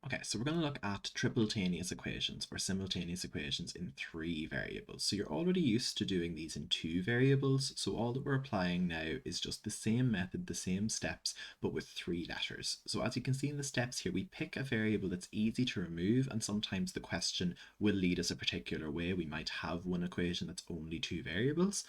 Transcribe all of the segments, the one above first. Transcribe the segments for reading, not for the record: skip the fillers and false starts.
Okay, so we're going to look at tripletaneous equations or simultaneous equations in three variables. So you're already used to doing these in two variables. So all that we're applying now is just the same method, the same steps, but with three letters. So as you can see in the steps here, we pick a variable that's easy to remove, and sometimes the question will lead us a particular way. We might have one equation that's only two variables,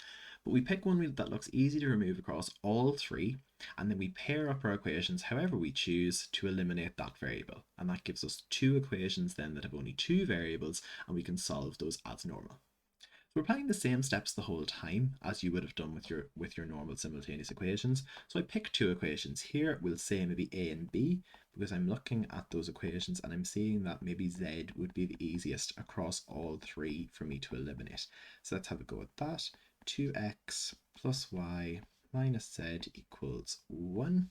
but we pick one that looks easy to remove across all three, and then we pair up our equations however we choose to eliminate that variable. And that gives us two equations then that have only two variables, and we can solve those as normal. So we're applying the same steps the whole time as you would have done with your normal simultaneous equations. So I pick two equations here. We'll say maybe A and B, because I'm looking at those equations and I'm seeing that maybe Z would be the easiest across all three for me to eliminate. So let's have a go at that. 2x plus y minus z equals 1,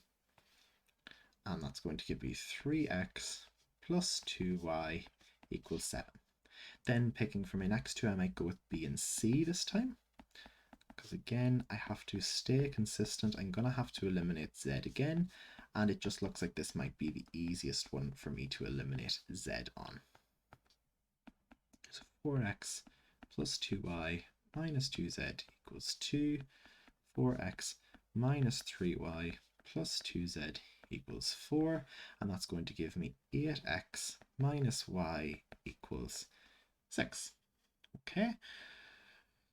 and that's going to give me 3x plus 2y equals 7. Then picking for my next two, I might go with B and C this time, because again I have to stay consistent. I'm going to have to eliminate z again, and it just looks like this might be the easiest one for me to eliminate z on. So 4x plus 2y minus 2z equals 2, 4x minus 3y plus 2z equals 4, and that's going to give me 8x minus y equals 6. Okay,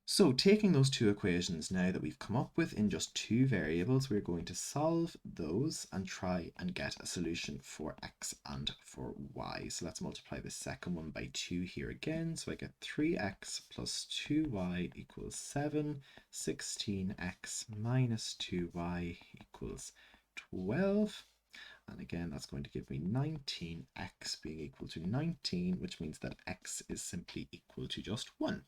so taking those two equations now that we've come up with in just two variables, we're going to solve those and try and get a solution for x and for y. So let's multiply the second one by 2 here again. So I get 3x plus 2y equals 7, 16x minus 2y equals 12. And again, that's going to give me 19x being equal to 19, which means that x is simply equal to just 1.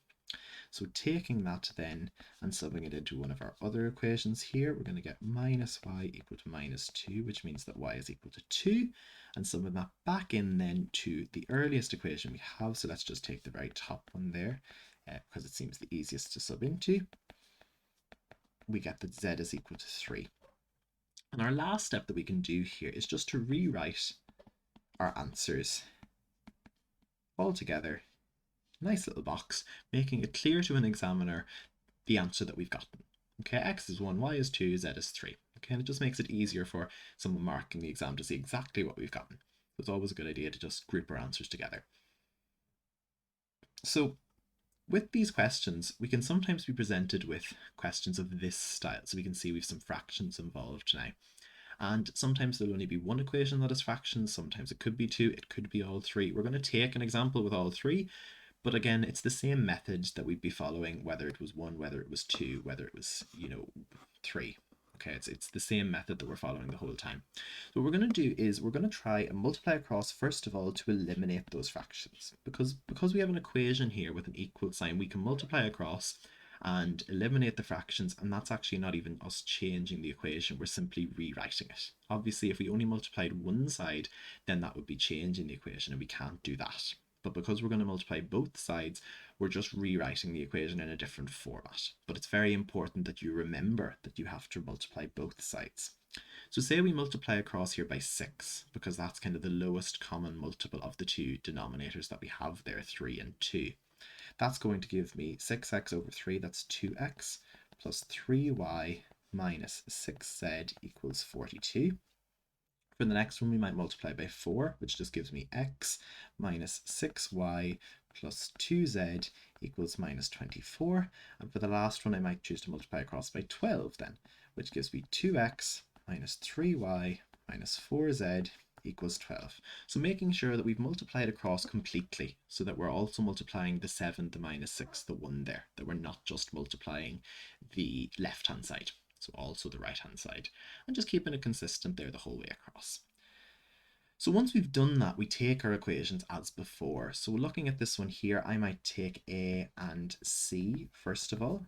So taking that then and subbing it into one of our other equations here, we're going to get minus y equal to minus 2, which means that y is equal to 2. And subbing that back in then to the earliest equation we have. So let's just take the very top one there, because it seems the easiest to sub into. We get that z is equal to 3. And our last step that we can do here is just to rewrite our answers all together. Nice little box, making it clear to an examiner the answer that we've gotten. Okay, x is 1, y is 2, z is 3. Okay, and it just makes it easier for someone marking the exam to see exactly what we've gotten. So it's always a good idea to just group our answers together. So with these questions, we can sometimes be presented with questions of this style. So we can see we've some fractions involved now. And sometimes there'll only be one equation that is fractions, sometimes it could be two, it could be all three. We're going to take an example with all three, but again, it's the same method that we'd be following, whether it was one, whether it was two, whether it was, three. Okay, it's the same method that we're following the whole time. So what we're going to do is we're going to try and multiply across first of all to eliminate those fractions. Because we have an equation here with an equal sign, we can multiply across and eliminate the fractions, and that's actually not even us changing the equation, we're simply rewriting it. Obviously, if we only multiplied one side, then that would be changing the equation, and we can't do that. But because we're going to multiply both sides, we're just rewriting the equation in a different format. But it's very important that you remember that you have to multiply both sides. So say we multiply across here by 6, because that's kind of the lowest common multiple of the two denominators that we have there, 3 and 2. That's going to give me 6x over 3, that's 2x, plus 3y minus 6z equals 42. For the next one, we might multiply by 4, which just gives me x minus 6y plus 2z equals minus 24. And for the last one, I might choose to multiply across by 12 then, which gives me 2x minus 3y minus 4z equals 12. So making sure that we've multiplied across completely, so that we're also multiplying the 7, the minus 6, the 1 there, that we're not just multiplying the left-hand side. So also the right-hand side, and just keeping it consistent there the whole way across. So once we've done that, we take our equations as before. So looking at this one here, I might take A and C first of all.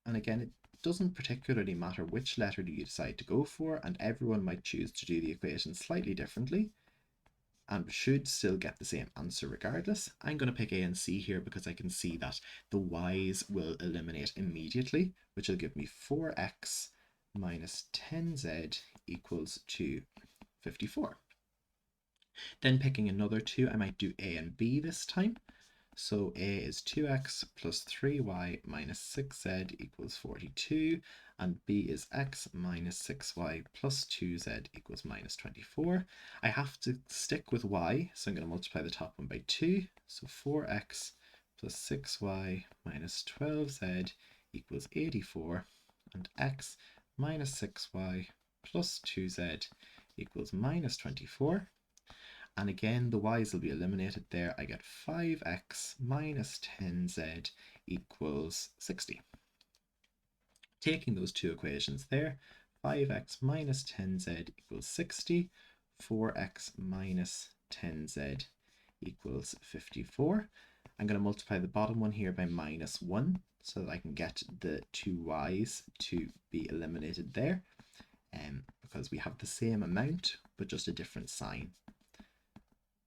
And again, it doesn't particularly matter which letter you decide to go for, and everyone might choose to do the equation slightly differently and should still get the same answer regardless. I'm going to pick A and C here because I can see that the y's will eliminate immediately, which will give me 4x minus 10z equals to 54. Then picking another 2, I might do a and b this time. So a is 2x plus 3y minus 6z equals 42, and b is x minus 6y plus 2z equals minus 24. I have to stick with y, so I'm going to multiply the top one by 2, so 4x plus 6y minus 12z equals 84, and x minus 6y plus 2z equals minus 24. And again, the y's will be eliminated there. I get 5x minus 10z equals 60. Taking those two equations there, 5x minus 10z equals 60, 4x minus 10z equals 54. I'm going to multiply the bottom one here by minus 1 so that I can get the two y's to be eliminated there, because we have the same amount but just a different sign.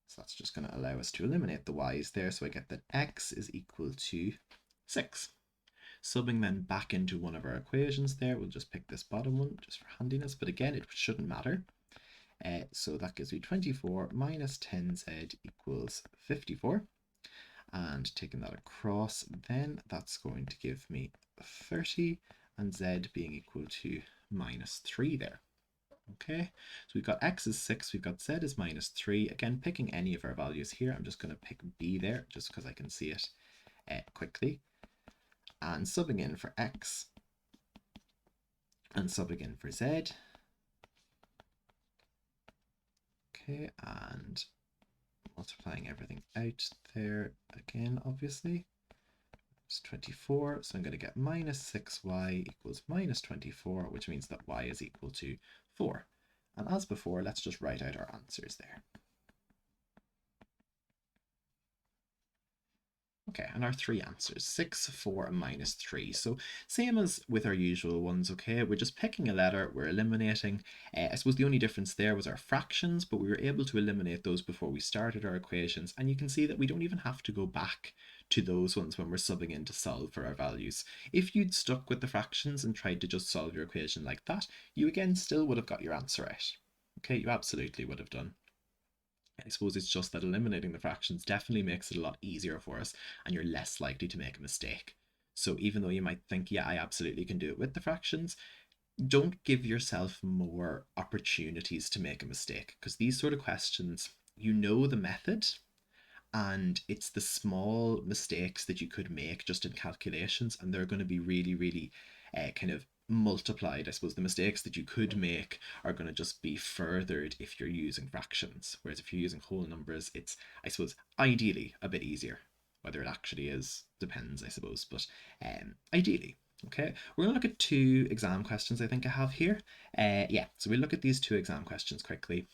So that's just going to allow us to eliminate the y's there. So I get that x is equal to 6. Subbing then back into one of our equations there, we'll just pick this bottom one just for handiness, but again, it shouldn't matter. So that gives me 24 minus 10z equals 54. And taking that across, then that's going to give me 30, and z being equal to minus 3 there. Okay, so we've got x is 6, we've got z is minus 3. Again, picking any of our values here, I'm just going to pick b there just because I can see it quickly. And subbing in for x and subbing in for z. Okay, and multiplying everything out there again, obviously. It's 24, so I'm going to get minus 6y equals minus 24, which means that y is equal to 4. And as before, let's just write out our answers there. Okay, and our three answers, 6, 4, and minus 3. So same as with our usual ones, okay? We're just picking a letter, we're eliminating. I suppose the only difference there was our fractions, but we were able to eliminate those before we started our equations. And you can see that we don't even have to go back to those ones when we're subbing in to solve for our values. If you'd stuck with the fractions and tried to just solve your equation like that, you again still would have got your answer right. Okay, you absolutely would have done. I suppose it's just that eliminating the fractions definitely makes it a lot easier for us, and you're less likely to make a mistake. So even though you might think, yeah, I absolutely can do it with the fractions, don't give yourself more opportunities to make a mistake, because these sort of questions, you know the method, and it's the small mistakes that you could make just in calculations, and they're going to be really, really kind of multiplied. I suppose the mistakes that you could make are going to just be furthered if you're using fractions, whereas if you're using whole numbers, it's, I suppose, ideally a bit easier. Whether it actually is depends, I suppose, but ideally. Okay, we're going to look at two exam questions I think I have here. Yeah, so we'll look at these two exam questions quickly.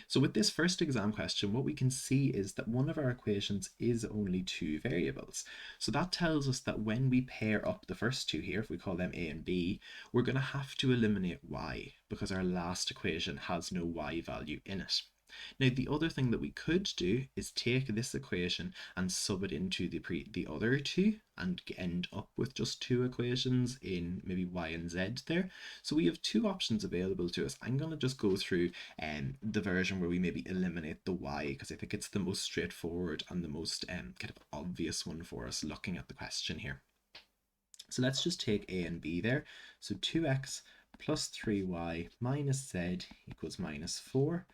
So with this first exam question, what we can see is that one of our equations is only two variables. So that tells us that when we pair up the first two here, if we call them a and b, we're going to have to eliminate y because our last equation has no y value in it. Now, the other thing that we could do is take this equation and sub it into the other two and end up with just two equations in maybe y and z there. So we have two options available to us. I'm going to just go through the version where we maybe eliminate the y because I think it's the most straightforward and the most kind of obvious one for us looking at the question here. So let's just take a and b there. So 2x plus 3y minus z equals minus 4.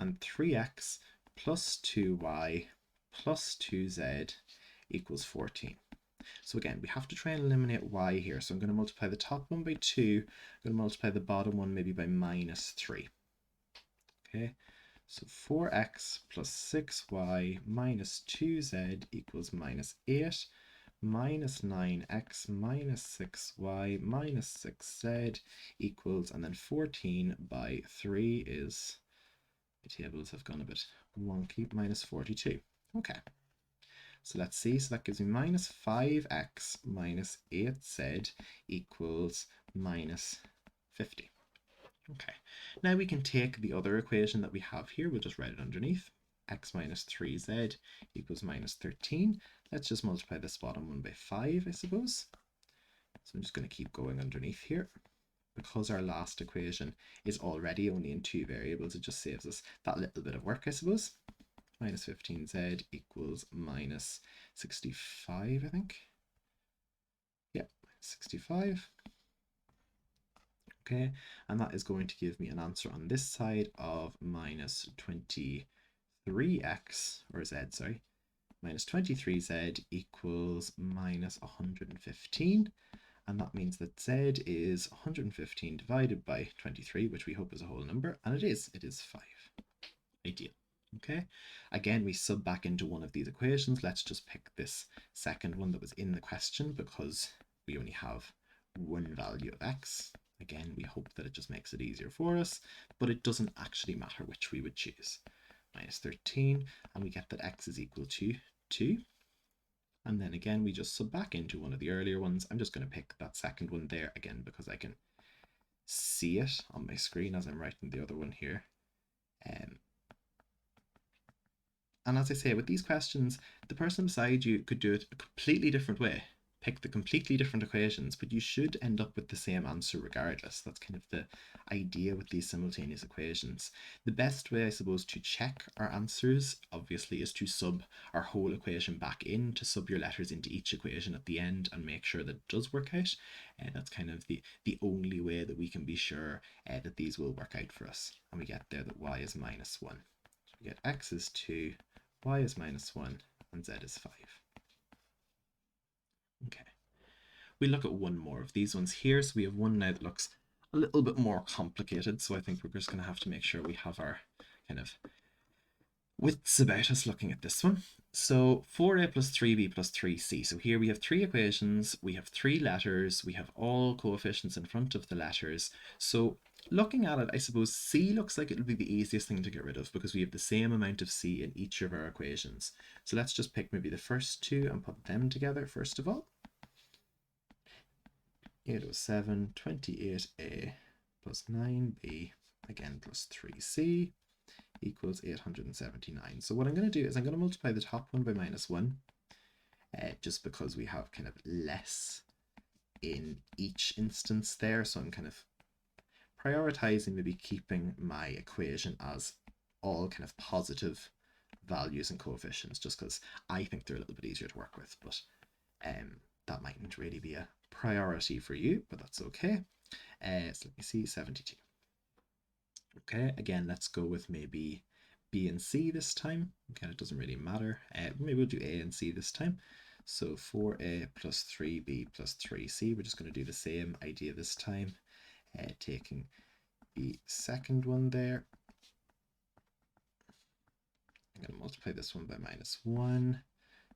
And 3x plus 2y plus 2z equals 14. So again, we have to try and eliminate y here. So I'm going to multiply the top one by 2. I'm going to multiply the bottom one maybe by minus 3. Okay, so 4x plus 6y minus 2z equals minus 8. Minus 9x minus 6y minus 6z equals, and then 14 by 3 is, the tables have gone a bit wonky, minus 42. Okay, so let's see, so that gives me minus 5x minus 8z equals minus 50. Okay, now we can take the other equation that we have here, we'll just write it underneath. X minus 3z equals minus 13. Let's just multiply this bottom one by 5, I suppose. So I'm just going to keep going underneath here. Because our last equation is already only in two variables, it just saves us that little bit of work, I suppose. minus 15z equals minus 65, I think. Yeah, 65. Okay, and that is going to give me an answer on this side of minus 23x, or z, sorry, minus 23z equals minus 115. And that means that z is 115 divided by 23, which we hope is a whole number, and it is 5. Ideal. Okay, again, we sub back into one of these equations. Let's just pick this second one that was in the question because we only have one value of x. Again, we hope that it just makes it easier for us, but it doesn't actually matter which we would choose. Minus 13, and we get that x is equal to 2. And then again, we just sub back into one of the earlier ones. I'm just going to pick that second one there again because I can see it on my screen as I'm writing the other one here. And as I say, with these questions, the person beside you could do it a completely different way, pick the completely different equations, but you should end up with the same answer regardless. That's kind of the idea with these simultaneous equations. The best way, I suppose, to check our answers, obviously, is to sub our whole equation back in, to sub your letters into each equation at the end and make sure that it does work out. And that's kind of the only way that we can be sure that these will work out for us. And we get there that y is minus 1. So we get x is 2, y is minus 1, and z is 5. Okay. We look at one more of these ones here. So we have one now that looks a little bit more complicated. So I think we're just going to have to make sure we have our kind of wits about us looking at this one. So 4a plus 3b plus 3c. So here we have three equations, we have three letters, we have all coefficients in front of the letters. So looking at it, I suppose c looks like it'll be the easiest thing to get rid of because we have the same amount of c in each of our equations. So let's just pick maybe the first two and put them together first of all. 807, 28a plus 9b, again plus 3c, equals 879. So what I'm going to do is I'm going to multiply the top one by minus 1, just because we have kind of less in each instance there. So I'm kind of prioritizing maybe keeping my equation as all kind of positive values and coefficients, just because I think they're a little bit easier to work with, but that mightn't really be a priority for you, but that's okay. So let me see, 72. Okay, again, let's go with maybe B and C this time. Okay, it doesn't really matter. Maybe we'll do A and C this time. So 4A plus 3B plus 3C. We're just going to do the same idea this time, taking the second one there. I'm going to multiply this one by minus 1.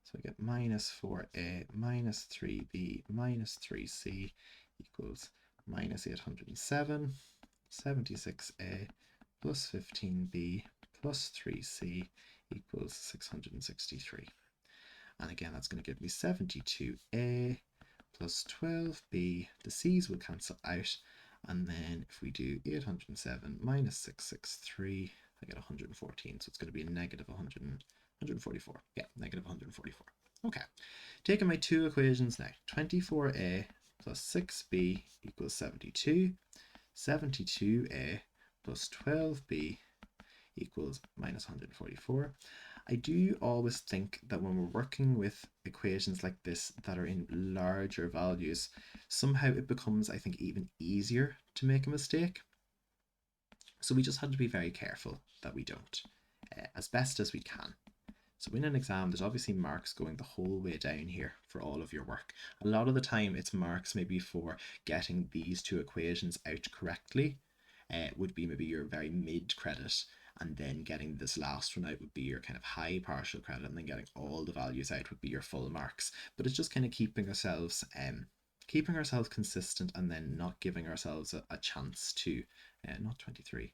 So I get minus 4a minus 3b minus 3c equals minus 807. 76a plus 15b plus 3c equals 663. And again, that's going to give me 72a plus 12b. The c's will cancel out. And then if we do 807 minus 663, I get 114. So it's going to be a negative 144. Yeah, negative 144. Okay. Taking my two equations now. 24a plus 6b equals 72. 72a plus 12b equals minus 144. I do always think that when we're working with equations like this that are in larger values, somehow it becomes, I think, even easier to make a mistake. So we just have to be very careful that we don't, as best as we can. So in an exam, there's obviously marks going the whole way down here for all of your work. A lot of the time it's marks maybe for getting these two equations out correctly, would be maybe your very mid credit, and then getting this last one out would be your kind of high partial credit, and then getting all the values out would be your full marks. But it's just kind of keeping ourselves consistent and then not giving ourselves a chance to, not 23,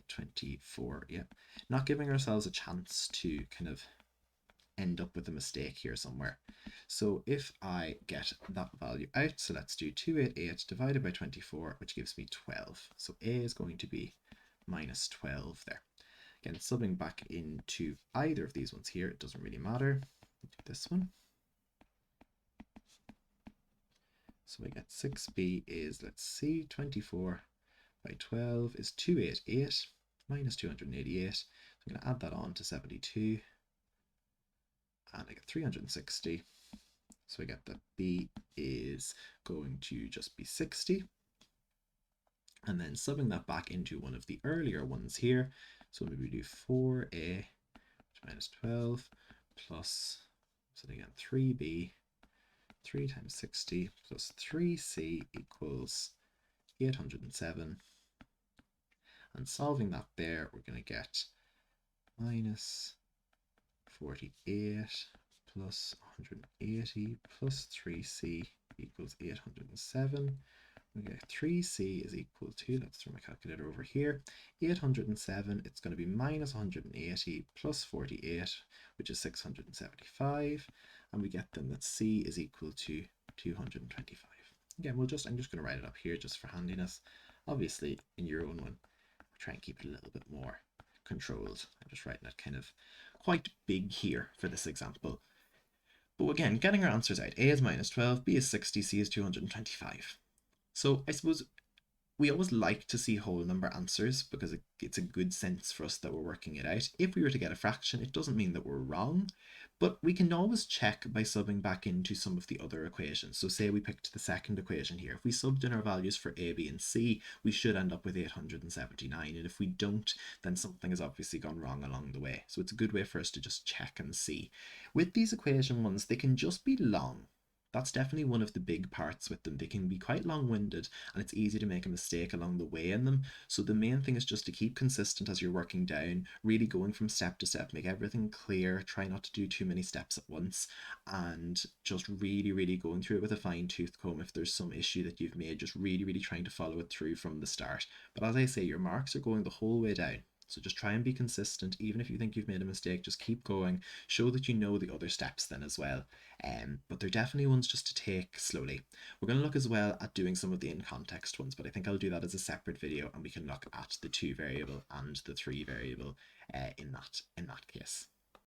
24, yeah, not giving ourselves a chance to kind of end up with a mistake here somewhere. So if I get that value out, so let's do 288 divided by 24, which gives me 12. So A is going to be minus 12 there. Again, subbing back into either of these ones here, it doesn't really matter. We'll do this one. So we get 6b is, let's see, 24 by 12 is 288. minus 288. So I'm going to add that on to 72, and I get 360. So I get that b is going to just be 60. And then subbing that back into one of the earlier ones here. So maybe we do 4a minus 12 plus, so again, 3b, 3 times 60 plus 3c equals 807. And solving that there, we're going to get minus 48 plus 180 plus 3c equals 807. We get 3c is equal to, let's throw my calculator over here, 807, it's going to be minus 180 plus 48, which is 675, and we get then that c is equal to 225. Again, I'm just going to write it up here just for handiness. Obviously, in your own one, we'll try and keep it a little bit more controlled. I'm just writing it kind of quite big here for this example. But again, getting our answers out, a is minus 12, b is 60, c is 225. So I suppose we always like to see whole number answers because it's a good sense for us that we're working it out. If we were to get a fraction, it doesn't mean that we're wrong, but we can always check by subbing back into some of the other equations. So say we picked the second equation here. If we subbed in our values for a, b, and c, we should end up with 879. And if we don't, then something has obviously gone wrong along the way. So it's a good way for us to just check and see. With these equation ones, they can just be long. That's definitely one of the big parts with them. They can be quite long-winded and it's easy to make a mistake along the way in them. So the main thing is just to keep consistent as you're working down, really going from step to step, make everything clear, try not to do too many steps at once, and just really, really going through it with a fine-tooth comb. If there's some issue that you've made, just really, really trying to follow it through from the start. But as I say, your marks are going the whole way down. So just try and be consistent. Even if you think you've made a mistake, just keep going. Show that you know the other steps then as well. But they're definitely ones just to take slowly. We're going to look as well at doing some of the in-context ones, but I think I'll do that as a separate video and we can look at the 2 variable and the 3 variable in that case.